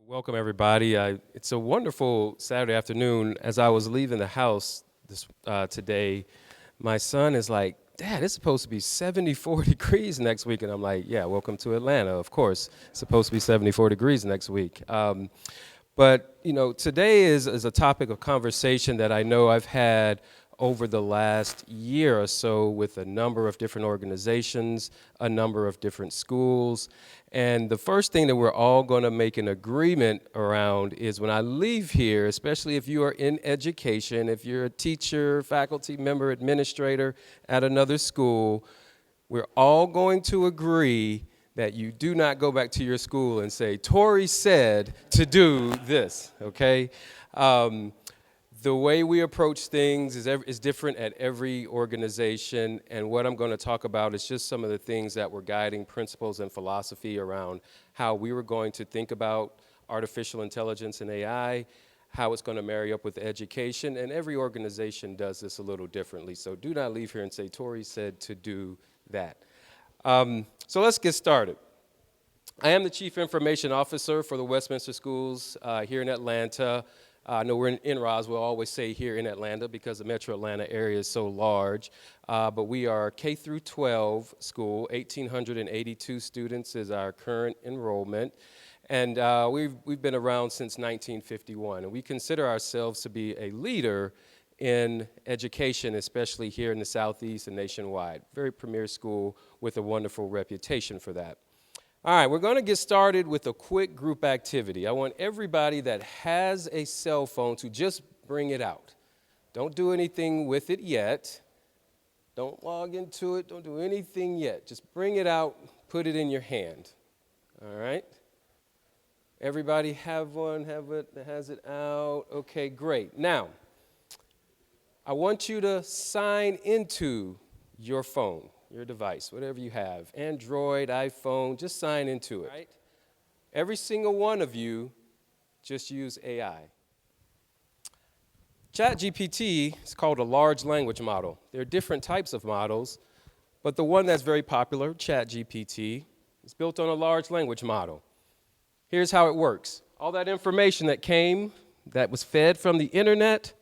Welcome, everybody. It's a wonderful Saturday afternoon. As I was leaving the house today, my son is like, "Dad, it's supposed to be 74 degrees next week." And I'm like, "Yeah, welcome to Atlanta. Of course, it's supposed to be 74 degrees next week." But today is a topic of conversation that I know I've had over the last year or so with a number of different organizations, a number of different schools. And the first thing that we're all going to make an agreement around is when I leave here, especially if you are in education, if you're a teacher, faculty member, administrator at another school, we're all going to agree that you do not go back to your school and say, "Torrey said to do this," okay? The way we approach things is different at every organization, and what I'm going to talk about is just some of the things that were guiding principles and philosophy around how we were going to think about artificial intelligence and AI, how it's going to marry up with education, and every organization does this a little differently. So do not leave here and say, "Torrey said to do that." So let's get started. I am the Chief Information Officer for the Westminster Schools here in Atlanta. I know we're in Roswell, I always say here in Atlanta because the metro Atlanta area is so large. But we are K through 12 school, 1,882 students is our current enrollment. And we've been around since 1951. And we consider ourselves to be a leader in education, especially here in the Southeast and nationwide. Very premier school with a wonderful reputation for that. All right, we're going to get started with a quick group activity. I want everybody that has a cell phone to just bring it out. Don't do anything with it yet. Don't log into it. Don't do anything yet. Just bring it out, put it in your hand. All right? Everybody have one, have it, that has it out? Okay, great. Now, I want you to sign into your phone, your device, whatever you have, Android, iPhone, just sign into it. Right? Every single one of you just use AI. ChatGPT is called a large language model. There are different types of models, but the one that's very popular, ChatGPT, is built on a large language model. Here's how it works. All that information that was fed from the internet,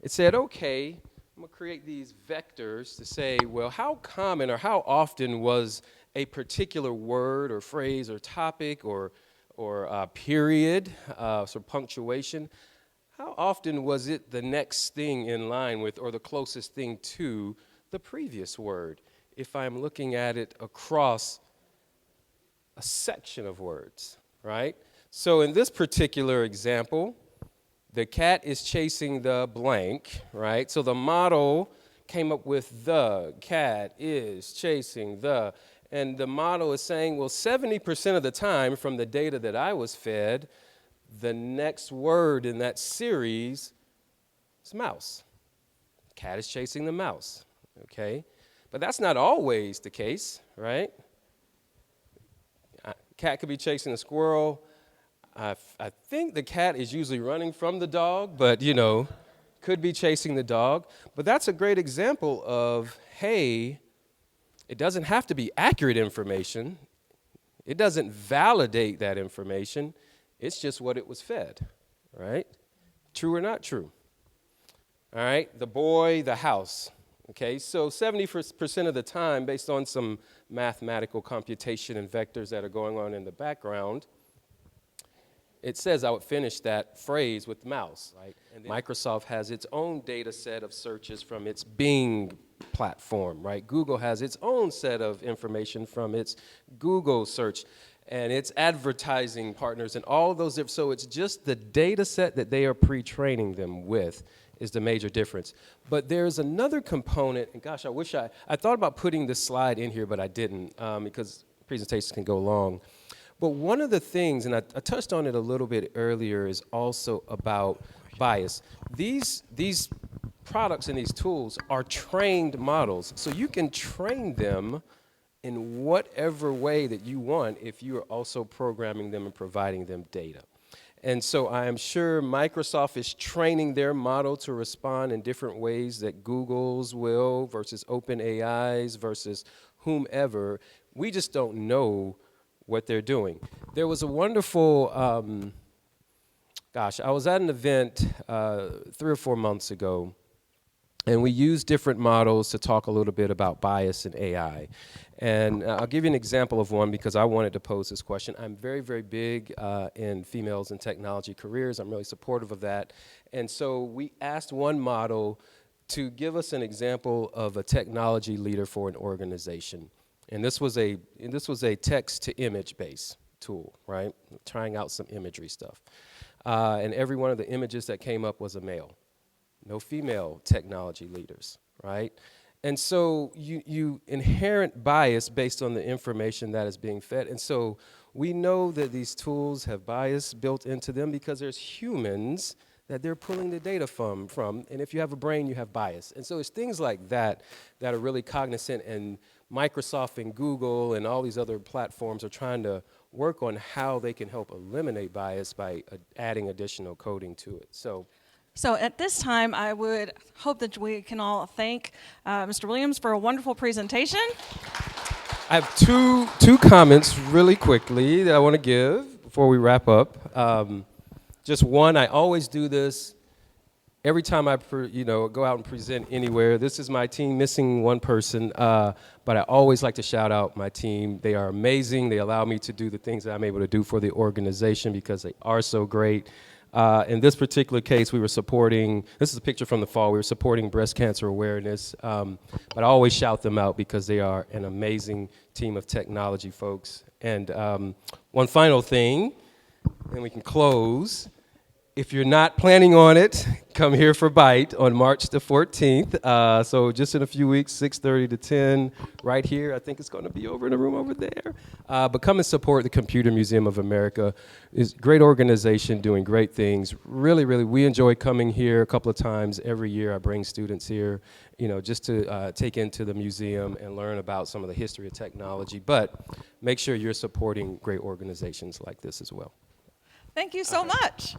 it said, okay, I'm going to create these vectors to say, well, how common or how often was a particular word or phrase or topic or period, so punctuation, how often was it the next thing in line with or the closest thing to the previous word if I'm looking at it across a section of words, right? So in this particular example, the cat is chasing the blank, right? So the model came up with the cat is chasing the, and the model is saying, well, 70% of the time from the data that I was fed, the next word in that series is mouse. Cat is chasing the mouse, okay? But that's not always the case, right? Cat could be chasing a squirrel. I think the cat is usually running from the dog, but, could be chasing the dog. But that's a great example of, hey, it doesn't have to be accurate information. It doesn't validate that information. It's just what it was fed, right? True or not true? All right, the boy, the house. Okay, so 70% of the time, based on some mathematical computation and vectors that are going on in the background, it says I would finish that phrase with mouse, right? And Microsoft has its own data set of searches from its Bing platform, right? Google has its own set of information from its Google search and its advertising partners and all those. So it's just the data set that they are pre-training them with is the major difference. But there's another component, and gosh, I wish I thought about putting this slide in here, but I didn't because presentations can go long. But one of the things, and I touched on it a little bit earlier, is also about bias. These products and these tools are trained models, so you can train them in whatever way that you want if you are also programming them and providing them data. And so I am sure Microsoft is training their model to respond in different ways that Google's will versus OpenAI's versus whomever. We just don't know what they're doing. There was a wonderful Gosh, I was at an event 3 or 4 months ago, and we used different models to talk a little bit about bias in AI. And I'll give you an example of one because I wanted to pose this question. I'm very, very big in females in technology careers. I'm really supportive of that. And so we asked one model to give us an example of a technology leader for an organization. And this was a text-to-image based tool, right? Trying out some imagery stuff. And every one of the images that came up was a male. No female technology leaders, right? And so you inherent bias based on the information that is being fed. And so we know that these tools have bias built into them because there's humans that they're pulling the data from. And if you have a brain, you have bias. And so it's things like that that are really cognizant, and Microsoft and Google and all these other platforms are trying to work on how they can help eliminate bias by adding additional coding to it. So at this time, I would hope that we can all thank Mr. Williams for a wonderful presentation. I have two comments really quickly that I want to give before we wrap up. Just one, I always do this every time I go out and present anywhere. This is my team, missing one person, but I always like to shout out my team. They are amazing. They allow me to do the things that I'm able to do for the organization because they are so great. In this particular case, we were supporting, this is a picture from the fall, we were supporting breast cancer awareness, but I always shout them out because they are an amazing team of technology folks. And one final thing, and we can close. If you're not planning on it, come here for Bite on March the 14th. So just in a few weeks, 6:30 to 10, right here. I think it's going to be over in the room over there. But come and support the Computer Museum of America. It's a great organization doing great things. Really, really, we enjoy coming here a couple of times every year. I bring students here, just to take into the museum and learn about some of the history of technology. But make sure you're supporting great organizations like this as well. Thank you so much.